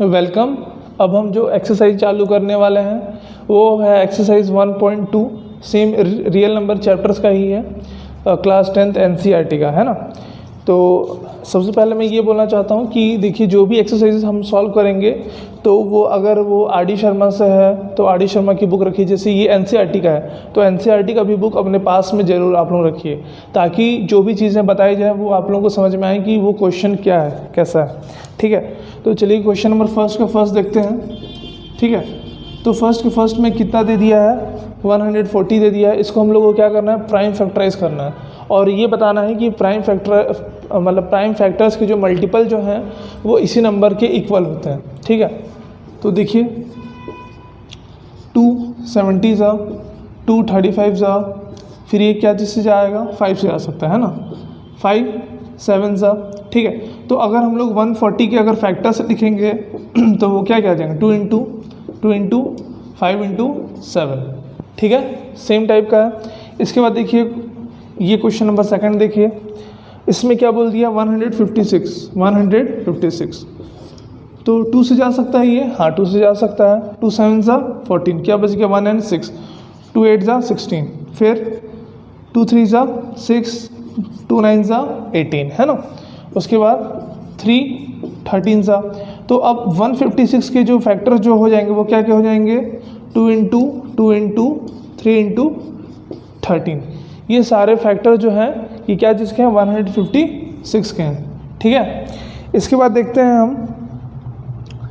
Welcome. अब हम जो एक्सरसाइज चालू करने वाले हैं वो है exercise 1.2, same real number chapters का ही है, क्लास 10th एनसीईआरटी का है ना। तो सबसे पहले मैं ये बोलना चाहता हूँ कि देखिए जो भी एक्सरसाइजेस हम सॉल्व करेंगे तो वो अगर वो आर डी शर्मा से है तो आर डी शर्मा की बुक रखिए। जैसे ये एनसीईआरटी का है तो एनसीईआरटी का भी बुक अपने पास में ज़रूर आप लोग रखिए, ताकि जो भी चीज़ें बताई जाए वो आप लोगों को समझ में आए कि वो क्वेश्चन क्या है, कैसा है। ठीक है, तो चलिए क्वेश्चन नंबर फर्स्ट का फर्स्ट देखते हैं। ठीक है, तो फर्स्ट के फर्स्ट में कितना दे दिया है, 140 दे दिया है। इसको हम लोग को क्या करना है, प्राइम फैक्टराइज करना है और ये बताना है कि प्राइम फैक्टर्स के जो मल्टीपल जो हैं वो इसी नंबर के इक्वल होते हैं। ठीक है, तो देखिए 2 70 ज़ा, 2 35 ज़ा, फिर ये क्या चीज़ से जाएगा, 5 से जा सकता है ना, 5 7 ज़ा। ठीक है, तो अगर हम लोग 140 के अगर फैक्टर्स लिखेंगे तो वो क्या क्या आ जाएंगे, 2 इंटू 5 इंटू 7। ठीक है, सेम टाइप का है। इसके बाद देखिए ये क्वेश्चन नंबर सेकंड देखिए, इसमें क्या बोल दिया, 156। तो 2 से जा सकता है ये, हाँ 2 से जा सकता है। 2 7 ज़ा 14, क्या बच गया 1 and 6, 2 8 ज़ा 16, फिर 2 3 ज़ा 6, 2 9 ज़ा 18 है ना। उसके बाद 3 13 ज़ा। तो अब 156 के जो फैक्टर्स जो हो जाएंगे वो क्या क्या हो जाएंगे, 2 इंटू 3 इंटू 13। ये सारे फैक्टर जो हैं ये क्या जिसके हैं, 156 के हैं। ठीक है, इसके बाद देखते हैं हम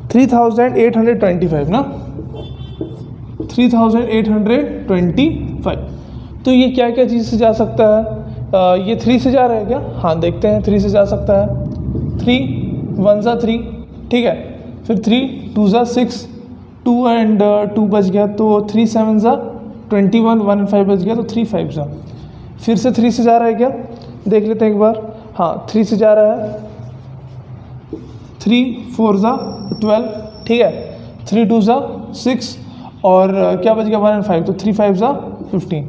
3825 ना, 3825। तो ये क्या क्या चीज़ से जा सकता है, ये 3 से जा रहा है क्या, हाँ देखते हैं 3 से जा सकता है। 3 1 ज़ा 3, ठीक है, फिर 3 2 ज़ा 6, 2 and 2 बच गया तो 3 7 ज़ा 21, 1 and 5 बच गया तो 3 5 ज़ा। फिर से 3 से जा रहा है क्या, देख लेते हैं एक बार, हाँ 3 से जा रहा है। 3 4 ज़ा 12, ठीक है, 3 2 ज़ा 6 और क्या बच गया 1 and 5 तो 3 5 ज़ा 15।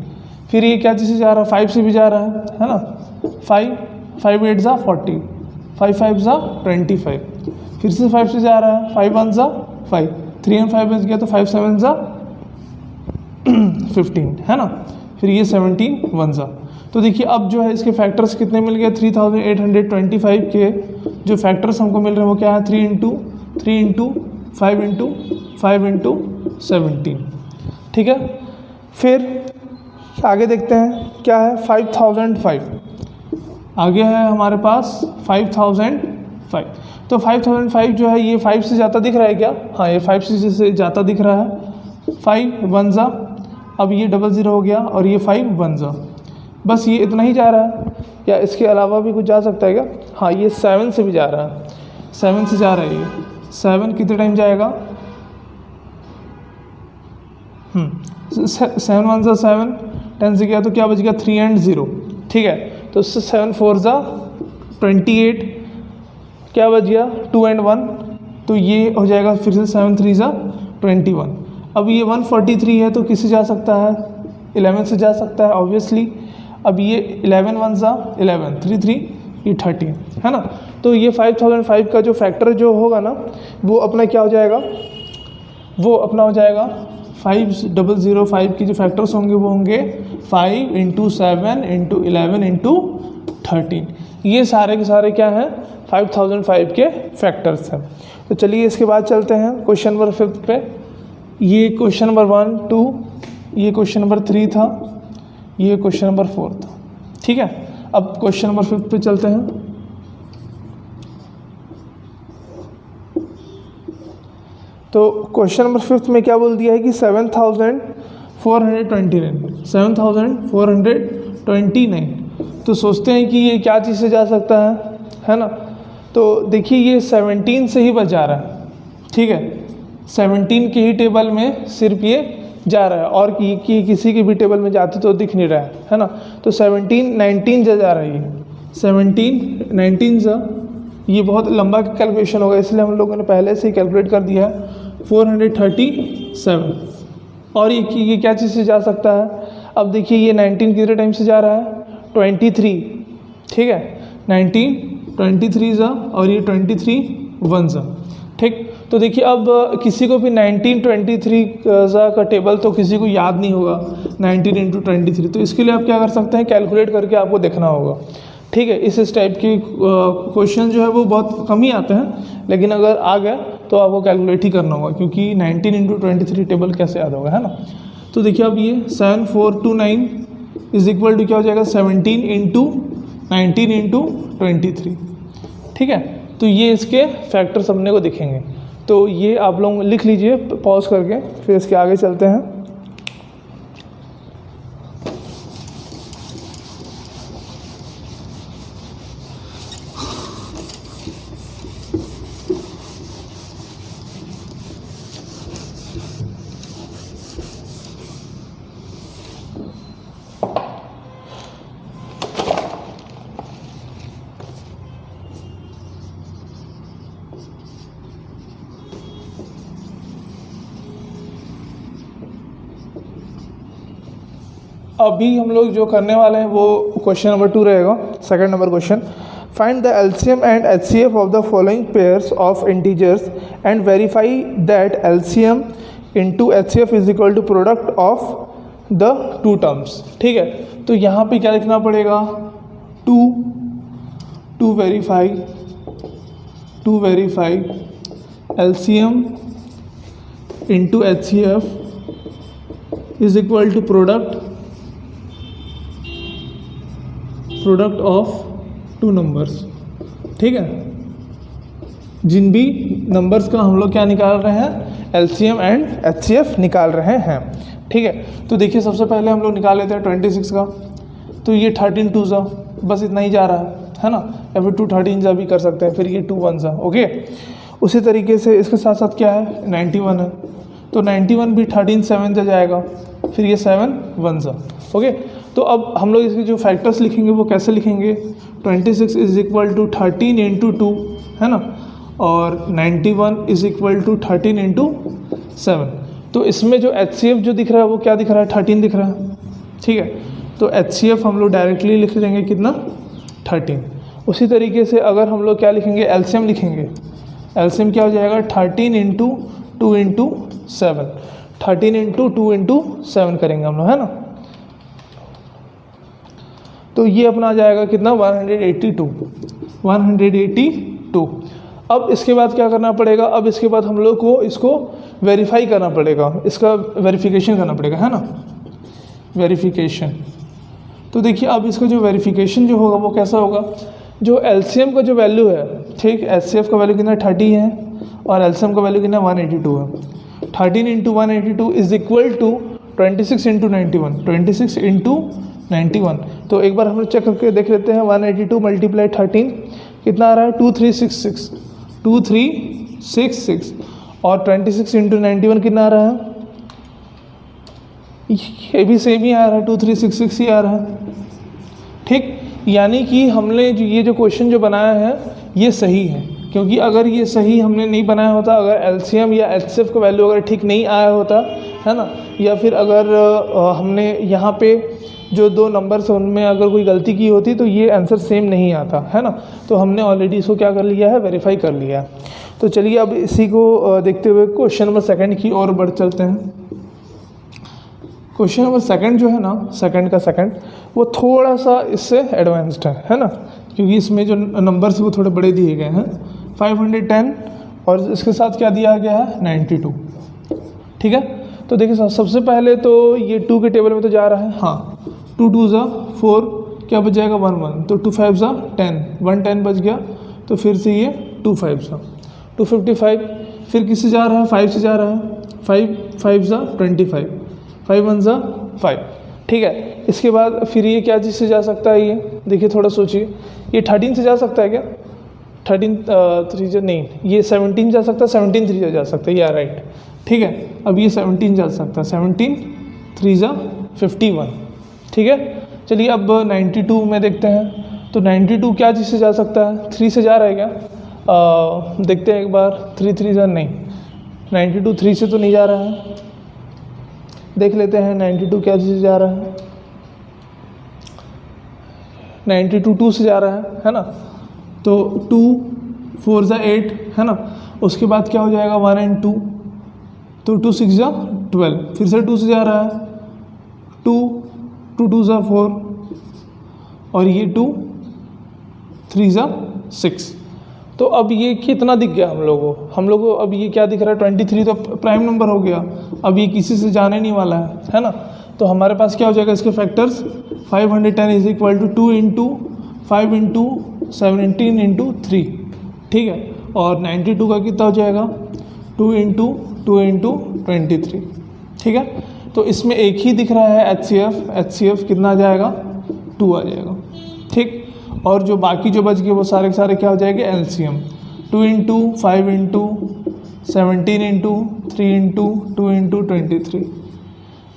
फिर ये क्या चीज़ से जा रहा है, 5 से भी जा रहा है ना, 5 8 ज़ा 40, 5 5 ज़ा 25। फिर से 5 से जा रहा है, 5 1 ज़ा 5, 3 and 5 बच गया तो 5 7 ज़ा 15 है ना। फिर ये 17 1 ज़ा। तो देखिए अब जो है इसके फैक्टर्स कितने मिल गए, 3825 के जो फैक्टर्स हमको मिल रहे हैं वो क्या है, 3 इंटू 5 इंटू 17। ठीक है, फिर आगे देखते हैं क्या है, 5005 आगे है हमारे पास 5005। तो 5005 जो है ये 5 से ज़्यादा दिख रहा है क्या, हाँ ये 5 से ज़्यादा दिख रहा है। 5 1 ज़ा, अब ये 00 हो गया और ये 5 1 ज़ा, बस ये इतना ही जा रहा है, या इसके अलावा भी कुछ जा सकता है क्या, हाँ ये 7 से भी जा रहा है, 7 से जा रहा है ये। 7 कितने टाइम जाएगा, 7 1 ज़ा 7, 10 से गया तो क्या बच गया 3 and 0। ठीक है, तो उससे 7 4 ज़ा 28, क्या बच गया 2 and 1, तो ये हो जाएगा फिर से 7 3 ज़ा 21। अब ये 143 है तो किससे जा सकता है, 11 से जा सकता है ऑब्वियसली। अब ये 11 1 ज़ा 11, 3 3 ये 13 है ना। तो ये 5005 का जो फैक्टर जो होगा ना वो अपना क्या हो जाएगा, वो अपना हो जाएगा 5005 की जो फैक्टर्स होंगे वो होंगे 5 इंटू 7 इंटू 11 इंटू 13। ये सारे के सारे क्या हैं, 5005 के फैक्टर्स हैं। तो चलिए इसके बाद चलते हैं क्वेश्चन नंबर 5 पे। ये क्वेश्चन नंबर 1 2, ये क्वेश्चन नंबर 3 था, ये क्वेश्चन नंबर 4 था। ठीक है, अब क्वेश्चन नंबर 5 पे चलते हैं। तो क्वेश्चन नंबर 5 में क्या बोल दिया है कि 7429। तो सोचते हैं कि ये क्या चीज़ से जा सकता है ना। तो देखिए ये 17 से ही बच जा रहा है। ठीक है, 17 के ही टेबल में सिर्फ ये जा रहा है और कि किसी के भी टेबल में जाते तो दिख नहीं रहा है ना। तो 17 19 जा रहा है ये, 17 19 ज़ा, ये बहुत लंबा कैलकुलेशन होगा इसलिए हम लोगों ने पहले से ही कैलकुलेट कर दिया है, 437। और ये क्या चीज़ से जा सकता है, अब देखिए ये 19 कितने टाइम से जा रहा है, 23। ठीक है, 19 23 ज़ा और ये 23 1 ज़ा। ठीक। तो देखिए अब किसी को भी 1923 का टेबल तो किसी को याद नहीं होगा 19 इंटू 23, तो इसके लिए आप क्या कर सकते हैं, कैलकुलेट करके आपको देखना होगा। ठीक है, इस टाइप की क्वेश्चन जो है वो बहुत कम ही आते हैं, लेकिन अगर आ गया तो आपको कैलकुलेट ही करना होगा, क्योंकि 19 इंटू 23 टेबल कैसे याद होगा, है ना। तो देखिए अब ये 7429 इज इक्वल टू क्या हो जाएगा, 17 इंटू 19 इंटू 23। ठीक है, तो ये इसके फैक्टर्स अपने को दिखेंगे। तो ये आप लोग लिख लीजिए पॉज करके, फिर इसके आगे चलते हैं। अभी हम लोग जो करने वाले हैं वो क्वेश्चन नंबर 2 रहेगा, second number question. Find the LCM and HCF of the following pairs of integers and verify that LCM into HCF is equal to product of the two terms. ठीक है, तो यहाँ पे क्या लिखना पड़ेगा, to verify LCM into HCF is equal to product of two numbers. ठीक है, जिन भी नंबर्स का हम लोग क्या निकाल रहे हैं, एलसीएम एंड एचसीएफ निकाल रहे हैं। ठीक है, तो देखिए सबसे पहले हम लोग निकाल लेते हैं 26 का, तो ये 13 2 सा, बस इतना ही जा रहा है ना, या फिर 2 13 सा भी कर सकते हैं, फिर ये 2 1 सा। ओके, उसी तरीके से इसके साथ साथ क्या है, 91 है, तो 91 भी 13 7 से जाएगा, फिर ये 7 1 सा। ओके, तो अब हम लोग इसके जो फैक्टर्स लिखेंगे वो कैसे लिखेंगे, 26 इज इक्वल टू 13 इंटू 2, है ना, और 91 इज इक्वल टू 13 इंटू 7। तो इसमें जो एचसीएफ जो दिख रहा है वो क्या दिख रहा है, 13 दिख रहा है। ठीक है, तो एचसीएफ हम लोग डायरेक्टली लिख देंगे कितना, 13। उसी तरीके से अगर हम लोग क्या लिखेंगे, एलसीएम लिखेंगे, एलसीएम क्या हो जाएगा, 13 इंटू 2 इंटू 7, 13 इंटू 2 इंटू 7 करेंगे हम लोग, है ना। तो ये अपना आ जाएगा कितना, 182। अब इसके बाद क्या करना पड़ेगा, अब इसके बाद हम लोग को इसको वेरीफाई करना पड़ेगा, इसका वेरिफिकेशन करना पड़ेगा, है ना, वेरिफिकेशन। तो देखिए अब इसका जो वेरिफिकेशन जो होगा वो कैसा होगा, जो एलसीएम का जो वैल्यू है, ठीक, एचसीएफ का वैल्यू कितना 30 है और एलसीएम का वैल्यू कितना 182 है। 13 into 182 is equal to 26 into 91, 26 into 91। तो एक बार हम लोग चेक करके देख लेते हैं, 182 मल्टीप्लाई 13 कितना आ रहा है, 2366 और 26 इंटू 91 कितना आ रहा है, ये भी सेम ही आ रहा है, 2366 ही आ रहा है। ठीक, यानी कि हमने जो ये जो क्वेश्चन जो बनाया है ये सही है, क्योंकि अगर ये सही हमने नहीं बनाया होता, अगर एलसीएम या एचसीएफ का वैल्यू अगर ठीक नहीं आया होता, है ना, या फिर अगर हमने यहाँ पे जो 2 नंबर्स हैं उनमें अगर कोई गलती की होती तो ये आंसर सेम नहीं आता, है ना। तो हमने ऑलरेडी इसको क्या कर लिया है, वेरीफाई कर लिया है। तो चलिए अब इसी को देखते हुए क्वेश्चन नंबर 2 की ओर बढ़ चलते हैं। क्वेश्चन नंबर 2 जो है ना, सेकंड का सेकंड, वो थोड़ा सा इससे एडवांस्ड है ना, क्योंकि इसमें जो नंबर्स वो थोड़े बड़े दिए गए हैं, 510 और इसके साथ क्या दिया गया है, 92। ठीक है, तो देखिए सबसे पहले तो ये 2 के टेबल में तो जा रहा है, हाँ, 2 2 ज़ा 4, क्या बच जाएगा 1 1, तो 2 5 ज़ा 10, 1 10 बच गया, तो फिर से ये 2 5 ज़ा 255, फिर किससे जा रहा है, 5 से जा रहा है, 5 5 ज़ा 25, 5 1 ज़ा 5। ठीक है, इसके बाद फिर ये क्या चीज़ से जा सकता है, ये देखिए थोड़ा सोचिए, ये 13 से जा सकता है क्या, 13 3 जा नहीं, ये 17 जा सकता है, 17 3 जा सकता है, या राइट। ठीक है, अब ये 17 जा सकता है, 17 3 ज़ा 51। ठीक है, चलिए अब 92 में देखते हैं, तो 92 क्या चीज़ से जा सकता है, 3 से जा रहा है क्या, देखते हैं एक बार, 3 3 ज़ा नहीं, 92 3 से तो नहीं जा रहा है, देख लेते हैं 92 क्या चीज़ से जा रहा है, 92 2 से जा रहा है ना, तो 2 4 ज़ा 8, है ना, उसके बाद क्या हो जाएगा 1 and 2, तो 2 6 जा 12, फिर से 2 से जा रहा है 2 2 2 जा 4 और ये 2 3 जा 6। तो अब ये कितना दिख गया हम लोगों को अब ये क्या दिख रहा है 23 तो प्राइम नंबर हो गया, अब ये किसी से जाने नहीं वाला है ना। तो हमारे पास क्या हो जाएगा इसके factors 510 is equal to 2 into 5 into 17 into 3, ठीक है। और 92 का कितना हो जाएगा 2 इंटू 2 इंटू 23, ठीक है। तो इसमें एक ही दिख रहा है HCF कितना आ जाएगा 2 आ जाएगा, ठीक। और जो बाकी जो बच गए वो सारे के सारे क्या हो जाएंगे LCM 2 into 5 into 17 into 3 into 2 into 23,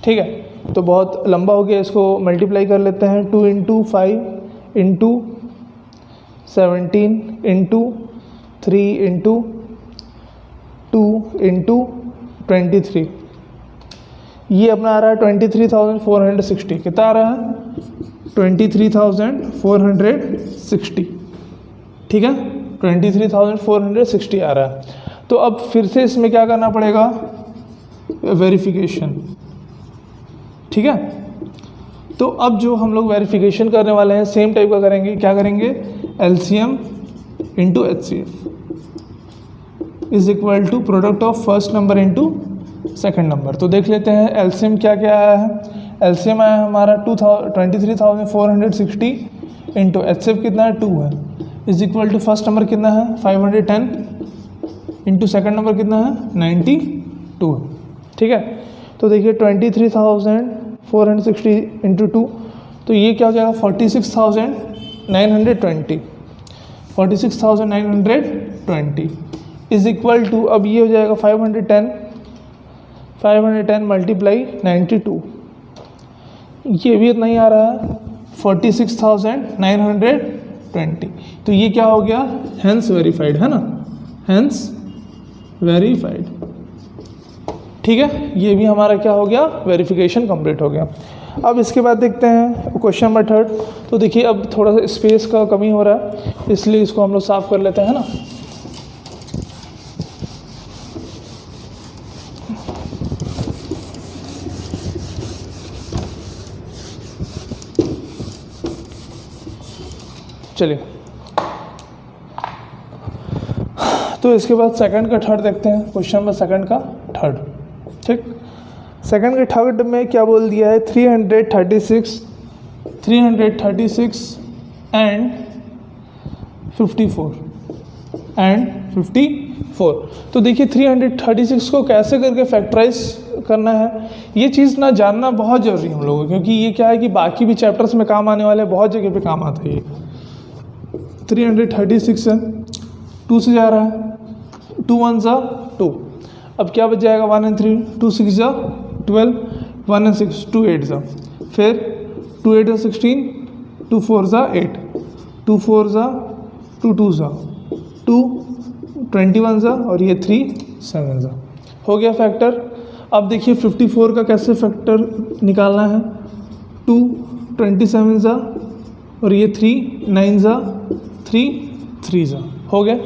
ठीक है। तो बहुत लंबा हो गया, इसको मल्टीप्लाई कर लेते हैं 2 into 5 into 17 into 3 into 2 into 23, ये अपना आ रहा है 23,460। कितना आ रहा है 23,460, ठीक है 23,460 आ रहा है। तो अब फिर से इसमें क्या करना पड़ेगा वेरिफिकेशन, ठीक है। तो अब जो हम लोग वेरिफिकेशन करने वाले हैं सेम टाइप का करेंगे, क्या करेंगे LCM into HCF is equal to product of first number into second number. तो देख लेते हैं LCM क्या क्या आया है। LCM आया हमारा 23,460 इंटू HCF कितना है 2 है, is equal to first number कितना है 510 इंटू सेकेंड नंबर कितना है 92 है, ठीक है। तो देखिए 23,460 इंटू 2, तो ये क्या हो जाएगा 46,920 इज इक्वल टू, अब ये हो जाएगा 510 मल्टीप्लाई 92, ये भी इतना ही आ रहा है 46,920। तो ये क्या हो गया हेंस वेरीफाइड है ना, हेंस वेरीफाइड, ठीक है। ये भी हमारा क्या हो गया वेरिफिकेशन कंप्लीट हो गया। अब इसके बाद देखते हैं क्वेश्चन नंबर 3। तो देखिए अब थोड़ा सा स्पेस का कमी हो रहा है, इसलिए इसको हम लोग साफ कर लेते हैं ना। चलिए, तो इसके बाद सेकंड का थर्ड देखते हैं, क्वेश्चन नंबर सेकंड का थर्ड, ठीक। सेकंड के थर्ड में क्या बोल दिया है 336 एंड 54। तो देखिए 336 को कैसे करके फैक्टराइज करना है, ये चीज़ ना जानना बहुत ज़रूरी है हम लोगों को, क्योंकि ये क्या है कि बाकी भी चैप्टर्स में काम आने वाले, बहुत जगह पे काम आता है ये। 336 है 2 से जा रहा है, 2 1 जा 2, अब क्या बच जाएगा 1 and 3, 2 6 जा 12, 1 and 6 2 8 जा, फिर 2 8 जा 16, 2 4 जा 8, 2 4 जा 2 2 जा 2 21 जा और ये 3 7 जा, हो गया फैक्टर। अब देखिए 54 का कैसे फैक्टर निकालना है, 2 27 जा और ये 3 9 जा 3 3 जा, हो गया।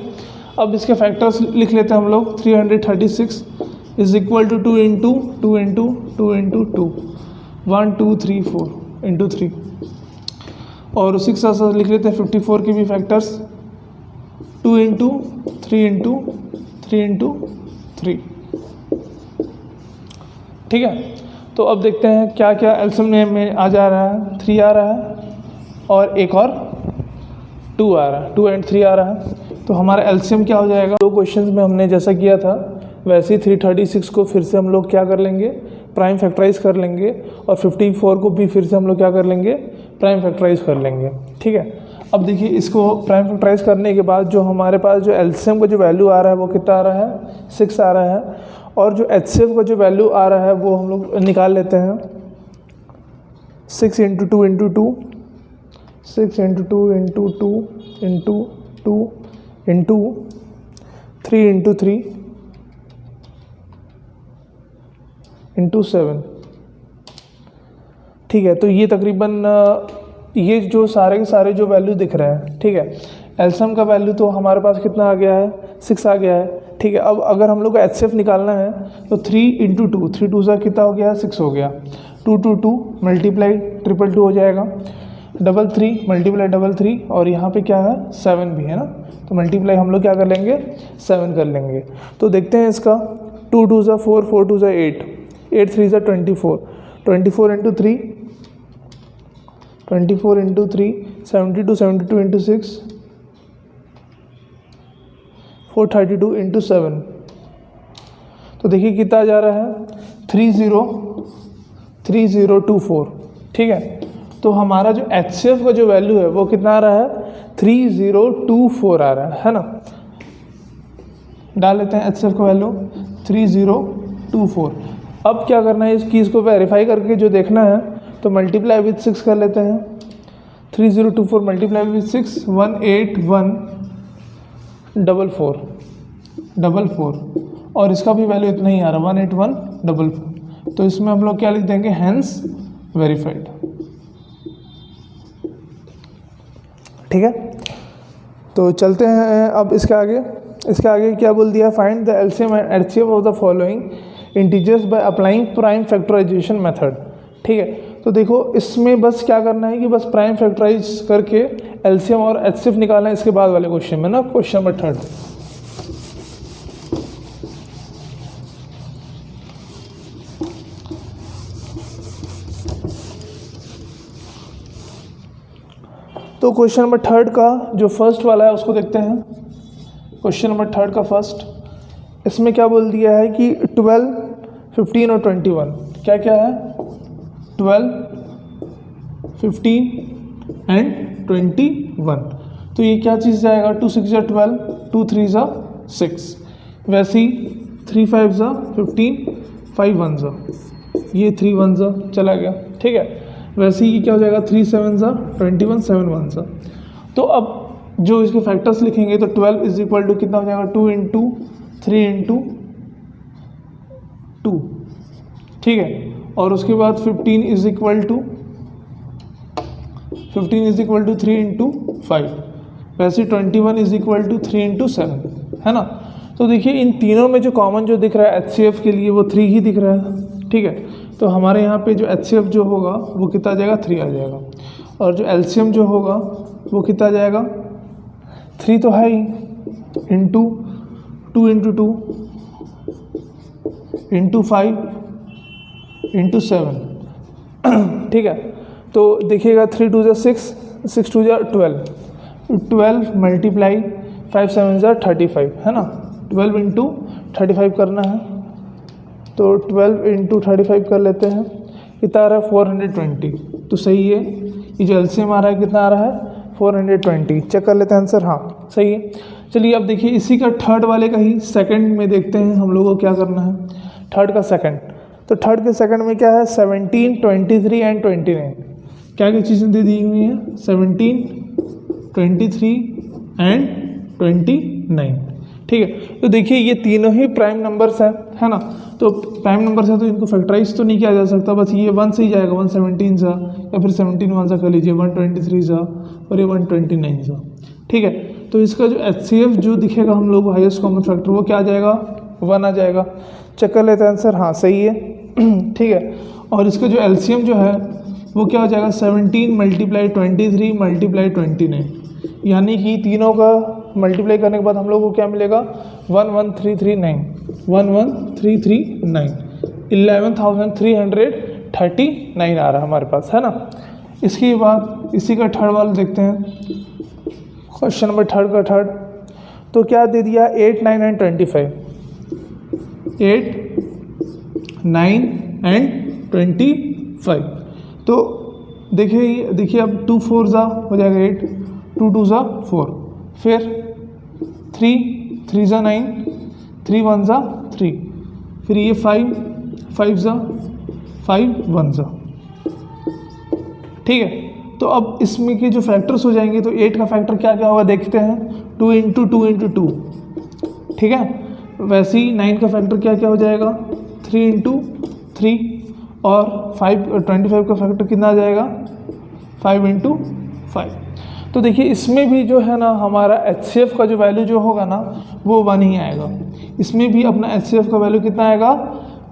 अब इसके फैक्टर्स लिख लेते हैं हम लोग। 336 is equal to 2 into 2 into 2 into 2 1 2 3 4 into 3, और उसी के साथ साथ लिख लेते हैं 54 के भी फैक्टर्स 2 इंटू 3 इंटू 3 इंटू 3, ठीक है। तो अब देखते हैं क्या क्या एलसीएम में आ जा रहा है। 3 आ रहा है और एक और 2 आ रहा है, 2 and 3 आ रहा है। तो हमारा एलसीएम क्या हो जाएगा, 2 क्वेश्चंस में हमने जैसा किया था वैसे ही 336 को फिर से हम लोग क्या कर लेंगे, प्राइम फैक्टराइज कर लेंगे, और 54 को भी फिर से हम लोग क्या कर लेंगे, प्राइम फैक्टराइज कर लेंगे, ठीक है। अब देखिए इसको प्राइम फैक्टराइज करने के बाद जो हमारे पास जो एलसीएम का जो वैल्यू आ रहा है वो कितना आ रहा है, 6 आ रहा है, और जो एचसीएफ का जो वैल्यू आ रहा है वो हम लोग निकाल लेते हैं। 6 into 2 into 2, 6 into 2 into 2 into 2 into 3 into 3 into 7, ठीक है। तो ये तकरीबन ये जो सारे के सारे जो वैल्यू दिख रहे हैं, ठीक है, एलसीएम का वैल्यू तो हमारे पास कितना आ गया है, 6 आ गया है। ठीक है, अब अगर हम लोग को एचसीएफ निकालना है तो 3 × 2, 3 2 कितना हो गया, 6 हो गया। 2 2 2 मल्टीप्लाई 2 2 हो जाएगा, 3 3 मल्टीप्लाई 3 3, और यहाँ पे क्या है 7 भी है ना, तो मल्टीप्लाई हम लोग क्या कर लेंगे 7 कर लेंगे। तो देखते हैं इसका, 2 2 4, 4 2 8, 8 3 24, 24 × 3, 24 × 3, 72 72 × 6, 432 × 7। तो देखिए कितना जा रहा है, 3024। ठीक है, तो हमारा जो एचसीएफ का जो वैल्यू है वो कितना आ रहा है, 3024 आ रहा है ना। डाल लेते हैं एचसीएफ का वैल्यू 3024। अब क्या करना है, इस चीज़ को वेरीफाई करके जो देखना है तो मल्टीप्लाई विथ 6 कर लेते हैं। 3024 मल्टीप्लाई विथ 6, 18144, और इसका भी वैल्यू इतना ही आ रहा है 18144। तो इसमें हम लोग क्या लिख देंगे, हैंस वेरीफाइड। ठीक है, तो चलते हैं अब इसके आगे। इसके आगे क्या बोल दिया, find the LCM and HCF of the following integers by applying prime factorization method. ठीक है, तो देखो इसमें बस क्या करना है कि बस प्राइम फैक्टराइज करके एलसीएम और एचसीएफ निकालना है इसके बाद वाले क्वेश्चन में ना, क्वेश्चन नंबर 3। तो क्वेश्चन नंबर 3 का जो फर्स्ट वाला है उसको देखते हैं। क्वेश्चन नंबर 3 का फर्स्ट, इसमें क्या बोल दिया है कि 12, 15 और 21 क्या क्या है, 12, 15 एंड 21। तो ये क्या चीज़ जाएगा, 2 6 = 12, 2 3 = 6, वैसे ही 3 5 = 15, 5 1 = ये 3 1 चला गया। ठीक है, वैसे ही क्या हो जाएगा, 3 7 = 21, 7 1 सा। तो अब जो इसके फैक्टर्स लिखेंगे तो 12 = कितना हो जाएगा, 2 × 3 × 2। ठीक है, और उसके बाद 15 = 3 × 5, वैसे 21 = 3 × 7 है ना। तो देखिए इन तीनों में जो कॉमन जो दिख रहा है एचसीएफ के लिए वो 3 ही दिख रहा है। ठीक है, तो हमारे यहाँ पे जो एचसीएफ जो होगा वो कितना आ जाएगा, 3 आ जाएगा, और जो एलसीएम जो होगा वो कितना आ जाएगा, 3 तो है ही, इंटू 2 × 2 × 5 × 7। ठीक है, तो देखिएगा 3 2 = 6, 6 2 = 12, 12 मल्टीप्लाई 5 7 = 35 है ना। 12 × 35 करना है, तो 12 × 35 कर लेते हैं, कितना आ रहा है 420। तो सही है, ये जो एलसीएम आ रहा है कितना आ रहा है 420। चेक कर लेते हैं आंसर, हाँ सही है। चलिए अब देखिए इसी का थर्ड वाले का ही सेकंड में देखते हैं हम लोगों को क्या करना है। थर्ड का सेकंड, तो थर्ड के सेकंड में क्या है, 17 23 एंड 29 क्या क्या चीज़ें दे दी हुई हैं, 17 23 एंड 29। ठीक है, तो देखिए ये तीनों ही प्राइम नंबर्स हैं, है ना। तो प्राइम नंबर्स है तो इनको फैक्टराइज तो नहीं किया जा सकता, बस ये 1 से ही जाएगा, 117 सा, या फिर 17 1 सा कर लीजिए, 123 सा, और ये 129 सा। ठीक है, तो इसका जो एचसीएफ जो दिखेगा हम लोग को हाईएस्ट कॉमन फैक्टर वो क्या आ जाएगा, 1 आ जाएगा। चेक कर लेते हैं आंसर, हाँ सही है। ठीक है, और इसका जो एलसीएम जो है वो क्या हो जाएगा, 17 मल्टीप्लाई 23 मल्टीप्लाई 29, यानी कि तीनों का मल्टीप्लाई करने के बाद हम लोग को क्या मिलेगा, 11339, 11339, 11,339 आ रहा है हमारे पास, है ना। इसके बाद इसी का थर्ड वाला देखते हैं, क्वेश्चन नंबर थर्ड का थर्ड, तो क्या दे दिया, 8 9 एंड 25, 8 9 एंड 25। तो देखिए अब 2 4 हो जाएगा 8, 2 2 4, फिर 3 3 9, 3 1 3, फिर ये 5 5 5 1। ठीक है, तो अब इसमें के जो फैक्टर्स हो जाएंगे, तो 8 का फैक्टर क्या क्या होगा देखते हैं, 2 × 2 × 2। ठीक है, वैसे ही 9 का फैक्टर क्या क्या हो जाएगा, 3 × 3, और 25 का फैक्टर कितना आ जाएगा, 5 × 5। तो देखिए इसमें भी जो है ना हमारा HCF का जो वैल्यू जो होगा ना वो 1 ही आएगा। इसमें भी अपना HCF का वैल्यू कितना आएगा,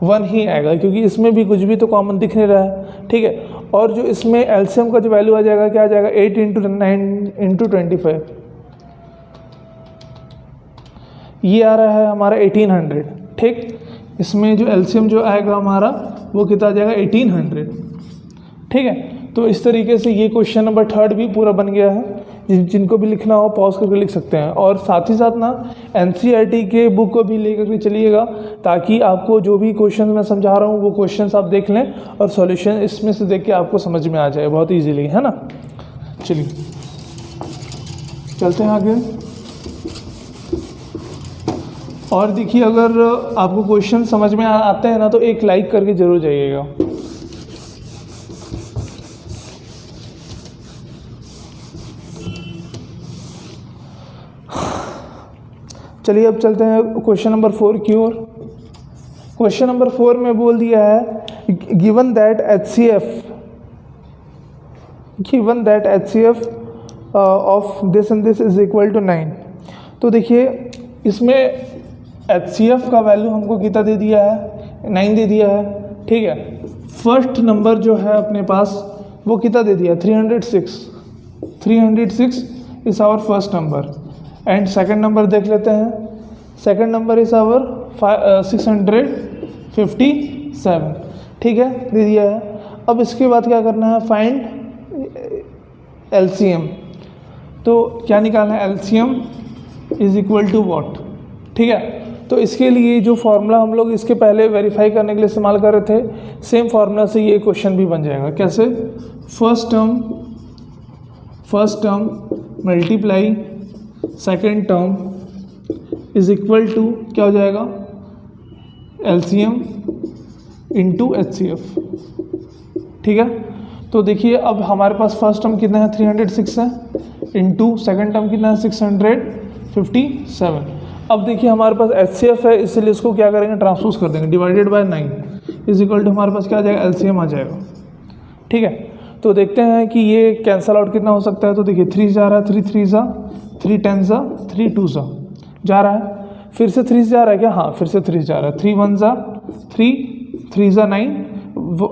1 ही आएगा, क्योंकि इसमें भी कुछ भी तो कॉमन दिख नहीं रहा है, ठीक है। और जो इसमें LCM का जो वैल्यू आ जाएगा, क्या आ जाएगा, 8 × 9 × 25, ये आ रहा है हमारा 1800, ठीक। इसमें जो LCM जो आएगा हमारा वो कितना आ जाएगा, 1800, ठीक है। तो इस तरीके से ये क्वेश्चन नंबर 3 भी पूरा बन गया है। जिनको भी लिखना हो पॉज करके लिख सकते हैं। और साथ ही साथ ना NCERT के बुक को भी लेकर के चलिएगा, ताकि आपको जो भी क्वेश्चन मैं समझा रहा हूँ वो क्वेश्चंस आप देख लें और सॉल्यूशन इसमें से देख के आपको समझ में आ जाए बहुत ईजीली, है ना। चलिए चलते हैं आगे। और देखिए अगर आपको क्वेश्चन समझ में आते हैं ना तो एक लाइक करके ज़रूर जाइएगा। चलिए अब चलते हैं क्वेश्चन नंबर 4 की ओर। क्वेश्चन नंबर 4 में बोल दिया है given that HCF of this and this is equal to 9। तो देखिए इसमें HCF का वैल्यू हमको कितना दे दिया है, 9 दे दिया है, ठीक है। फर्स्ट नंबर जो है अपने पास वो कितना दे दिया, 306 is our first number. And second number देख लेते हैं। सेकंड नंबर इज आवर 657, ठीक है, दे दिया है। अब इसके बाद क्या करना है, फाइंड LCM। तो क्या निकालना है, LCM is equal to what, ठीक है। तो इसके लिए जो फार्मूला हम लोग इसके पहले वेरीफाई करने के लिए इस्तेमाल कर रहे थे, सेम फार्मूला से ये क्वेश्चन भी बन जाएगा। कैसे, first term multiply second term is equal to क्या हो जाएगा, LCM इंटू HCF, ठीक है। तो देखिए अब हमारे पास फर्स्ट टर्म कितना है, 306 है, इंटू सेकेंड टर्म कितना है, 657। अब देखिए हमारे पास HCF है, इसलिए इसको क्या करेंगे, ट्रांसपोज कर देंगे, divided by 9 is equal to हमारे पास क्या आ जाएगा, LCM आ जाएगा, ठीक है। तो देखते हैं कि ये कैंसल आउट कितना हो सकता है। तो देखिए 3 जा रहा है, 3 3 जा, 3 10 जा, 3 2 जा रहा है। फिर से 3 जा रहा है क्या, हाँ फिर से 3 जा रहा है, 3 1 जा, 3 3 जा 9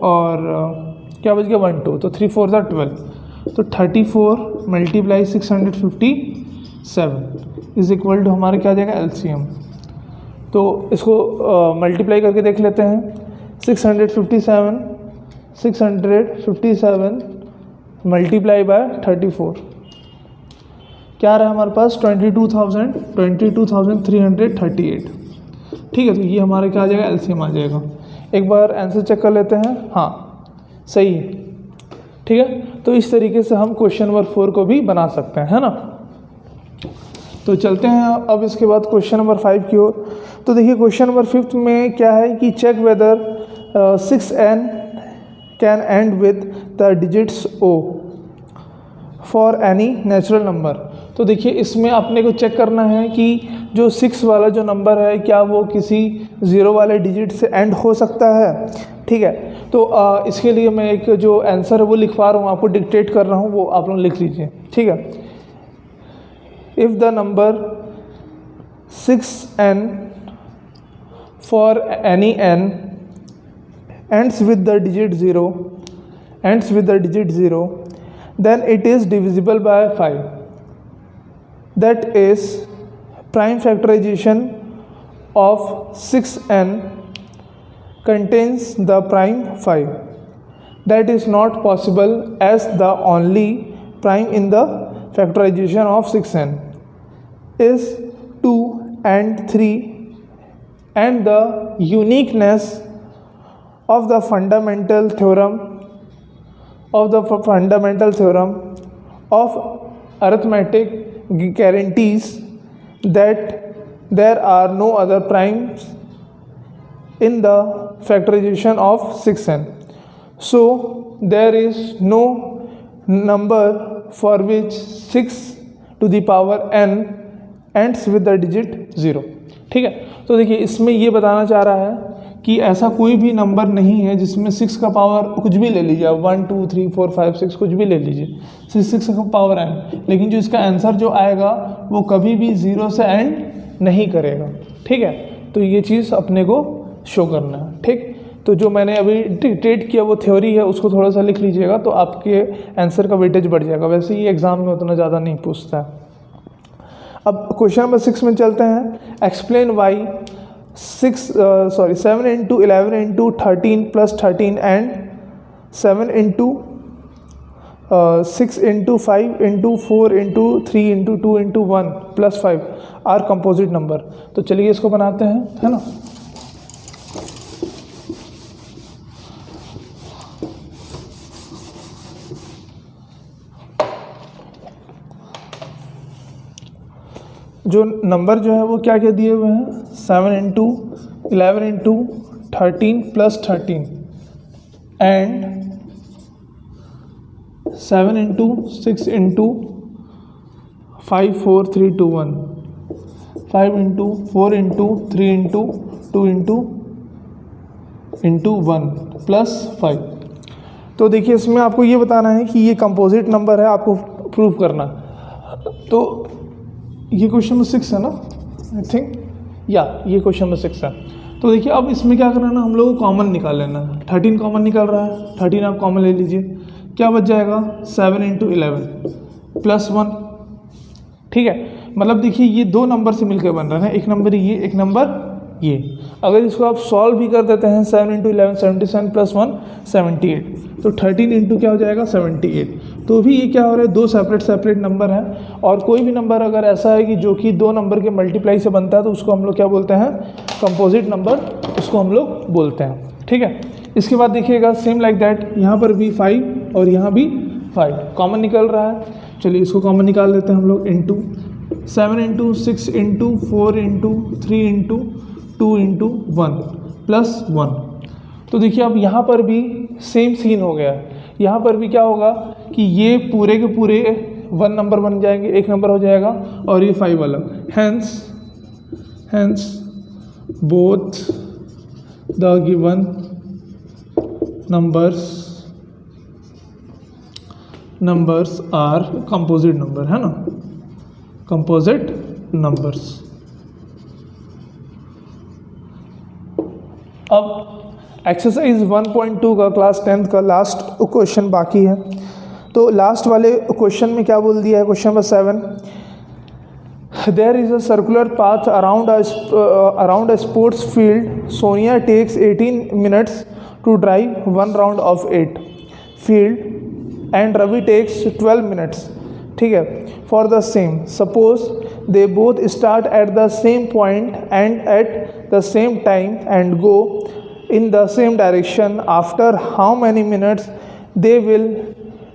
और क्या बच गया 1 2, तो 3 4 जा 12। तो 34 मल्टीप्लाई 657 इज इक्वल टू हमारे क्या आ जाएगा, LCM। तो इसको मल्टीप्लाई करके देख लेते हैं। 657 मल्टीप्लाई बाय 34 क्या आ रहा है हमारे पास, 22,338, ठीक है। तो ये हमारे क्या आ जाएगा, LCM आ जाएगा। एक बार आंसर चेक कर लेते हैं, हाँ सही है, ठीक है। तो इस तरीके से हम क्वेश्चन नंबर 4 को भी बना सकते हैं, है ना। तो चलते हैं अब इसके बाद क्वेश्चन नंबर 5 की ओर। तो देखिए क्वेश्चन नंबर 5 में क्या है कि check whether 6n can end with the digits O for any natural number. तो देखिए इसमें अपने को चेक करना है कि जो 6 वाला जो नंबर है क्या वो किसी 0 वाले डिजिट से एंड हो सकता है, ठीक है। तो इसके लिए मैं एक जो आंसर है वो लिखवा रहा हूँ, आपको डिक्टेट कर रहा हूँ, वो आप लोग लिख लीजिए, ठीक है। If the number 6n for any n ends with the digit 0, then it is divisible by 5. That is, prime factorization of 6n contains the prime 5. That is not possible as the only prime in the factorization of 6n is 2 and 3, and the uniqueness of the fundamental theorem of arithmetic guarantees that there are no other primes in the factorization of 6n. So there is no number for which 6 to the power n ends with the digit 0, ठीक है। तो देखिए इसमें ये बताना चाह रहा है कि ऐसा कोई भी नंबर नहीं है जिसमें 6 का पावर कुछ भी ले लीजिए, 1 2 3 4 5 6 कुछ भी ले लीजिए, 6 का पावर n, लेकिन जो इसका आंसर जो आएगा वो कभी भी 0 से एंड नहीं करेगा। ठीक है, तो ये चीज़ अपने को शो करना है। ठीक, तो जो मैंने अभी डिक्टेट किया वो थ्योरी है, उसको थोड़ा सा लिख लीजिएगा तो आपके आंसर का वेटेज बढ़ जाएगा। वैसे ये एग्ज़ाम में उतना ज़्यादा नहीं पूछता है। अब क्वेश्चन नंबर 6 में चलते हैं। Explain why 7 into 11 into 13 plus 13 and 7 into 6 into 5 into 4 into 3 into 2 into 1 plus 5 are composite number. तो चलिए इसको बनाते हैं, है ना। जो नंबर जो है वो क्या क्या दिए हुए हैं, 7 into 11 into 13 plus 13 and 7 into 6 into 5 4 3 2 1 5 into 4 into 3 into 2 into 1 plus 5। तो देखिए इसमें आपको ये बताना है कि ये कंपोजिट नंबर है, आपको प्रूव करना। तो ये क्वेश्चन नंबर 6 है ना, आई थिंक, या ये क्वेश्चन नंबर 6 है। तो देखिए अब इसमें क्या करना है ना, हम लोग को कॉमन निकाल लेना है। 13 कॉमन निकल रहा है, 13 आप कॉमन ले लीजिए, क्या बच जाएगा 7 इंटू 11 प्लस 1। ठीक है, मतलब देखिए ये दो नंबर से मिलकर बन रहा है, एक नंबर ये, एक नंबर ये। अगर इसको आप सॉल्व भी कर देते हैं, 7 इंटू 11 77 प्लस 1 78, तो 13 इंटू क्या हो जाएगा 78। तो भी ये क्या हो रहा है, दो सेपरेट नंबर हैं। और कोई भी नंबर अगर ऐसा है कि जो कि दो नंबर के मल्टीप्लाई से बनता है तो उसको हम लोग क्या बोलते हैं, कंपोजिट नंबर उसको हम लोग बोलते हैं। ठीक है, इसके बाद देखिएगा सेम लाइक दैट, यहाँ पर भी 5 और यहाँ भी 5 कॉमन निकल रहा है। चलिए इसको कॉमन निकाल लेते हैं हम लोग। Into 7 into 6 into 4 into 3 into 2 into 1 plus 1। तो देखिए अब यहाँ पर भी सेम सीन हो गया है। यहाँ पर भी क्या होगा कि ये पूरे के पूरे 1 नंबर बन जाएंगे, एक नंबर हो जाएगा, और ये 5 अलग। Hence both the given numbers are composite number, है ना, कंपोजिट नंबर्स। अब एक्सरसाइज 1.2 का क्लास 10th का लास्ट क्वेश्चन बाकी है। तो लास्ट वाले क्वेश्चन में क्या बोल दिया है, question number 7, there is a circular path around a sports field. Sonia takes 18 minutes to drive 1 round of 8 field and Ravi takes 12 minutes. ठीक है, for the same, suppose they both start at the same point and at the same time and go in the same direction. After how many minutes they will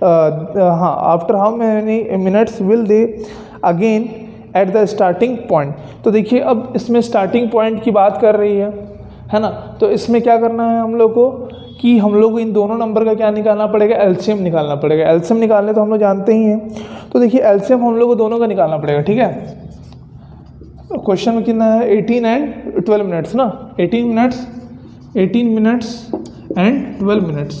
after how many minutes will they again at the starting point? तो देखिए अब इसमें starting point की बात कर रही है ना। तो इसमें क्या करना है हम लोग को कि हम लोग इन दोनों नंबर का क्या निकालना पड़ेगा, एलसीएम निकालना पड़ेगा। एलसीएम निकालने तो हम लोग जानते ही हैं। तो देखिए एलसीएम हम लोग को दोनों का निकालना पड़ेगा। ठीक है, क्वेश्चन में कितना है, 18 एंड 12 मिनट्स ना, 18 मिनट्स एंड 12 मिनट्स।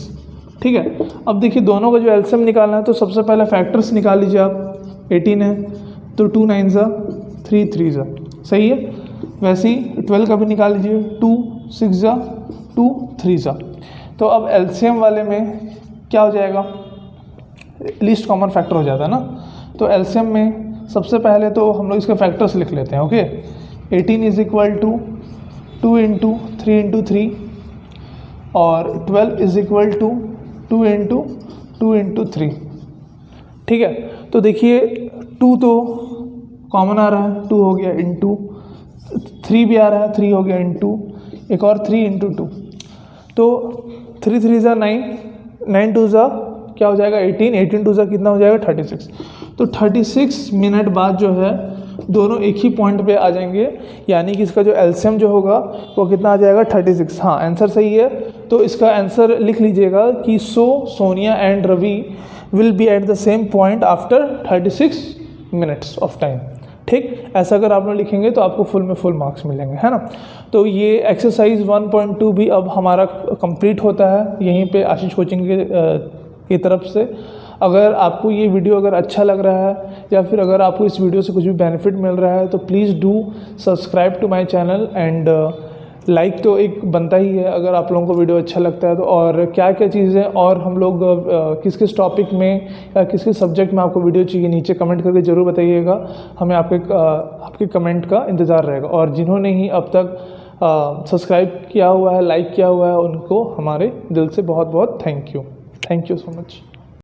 ठीक है, अब देखिए दोनों का जो एलसीएम निकालना है तो सबसे पहले फैक्टर्स निकाल लीजिए आप। 18 है तो 2 9 3 3 सही है। वैसे ही 12 का भी निकाल लीजिए, 2 6 2 3। तो अब एलसीएम वाले में क्या हो जाएगा, लीस्ट कॉमन फैक्टर हो जाता है ना। तो एलसीएम में सबसे पहले तो हम लोग इसके फैक्टर्स लिख लेते हैं। Okay, 18 is equal to 2 into 3 into 3 और 12 is equal to 2 into 2 into 3। ठीक है, तो देखिए 2 तो कॉमन आ रहा है, 2 हो गया, इंटू 3 भी आ रहा है, 3 हो गया, इंटू एक और 3 इंटू 2। तो 3 3 9, 9 2 क्या हो जाएगा 18, 18 2 कितना हो जाएगा 36। तो 36 मिनट बाद जो है दोनों एक ही पॉइंट पे आ जाएंगे, यानी कि इसका जो एलसीएम जो होगा वो कितना आ जाएगा 36। हाँ, आंसर सही है। तो इसका आंसर लिख लीजिएगा कि Sonia and Ravi will be at the same point after 36 minutes of time. ठीक। ऐसा अगर आप लोग लिखेंगे तो आपको फुल में फुल मार्क्स मिलेंगे, है ना। तो ये एक्सरसाइज 1.2 भी अब हमारा कंप्लीट होता है यहीं पे आशीष कोचिंग की तरफ से। अगर आपको ये वीडियो अगर अच्छा लग रहा है या फिर अगर आपको इस वीडियो से कुछ भी बेनिफिट मिल रहा है तो please do subscribe to my channel and like तो एक बनता ही है अगर आप लोगों को वीडियो अच्छा लगता है तो। और क्या क्या चीज़ें और हम लोग किस किस टॉपिक में या किस किस सब्जेक्ट में आपको वीडियो चाहिए नीचे कमेंट करके ज़रूर बताइएगा। हमें आपके कमेंट का इंतज़ार रहेगा। और जिन्होंने ही अब तक सब्सक्राइब किया हुआ है, लाइक किया हुआ है, उनको हमारे दिल से बहुत बहुत थैंक यू सो मच।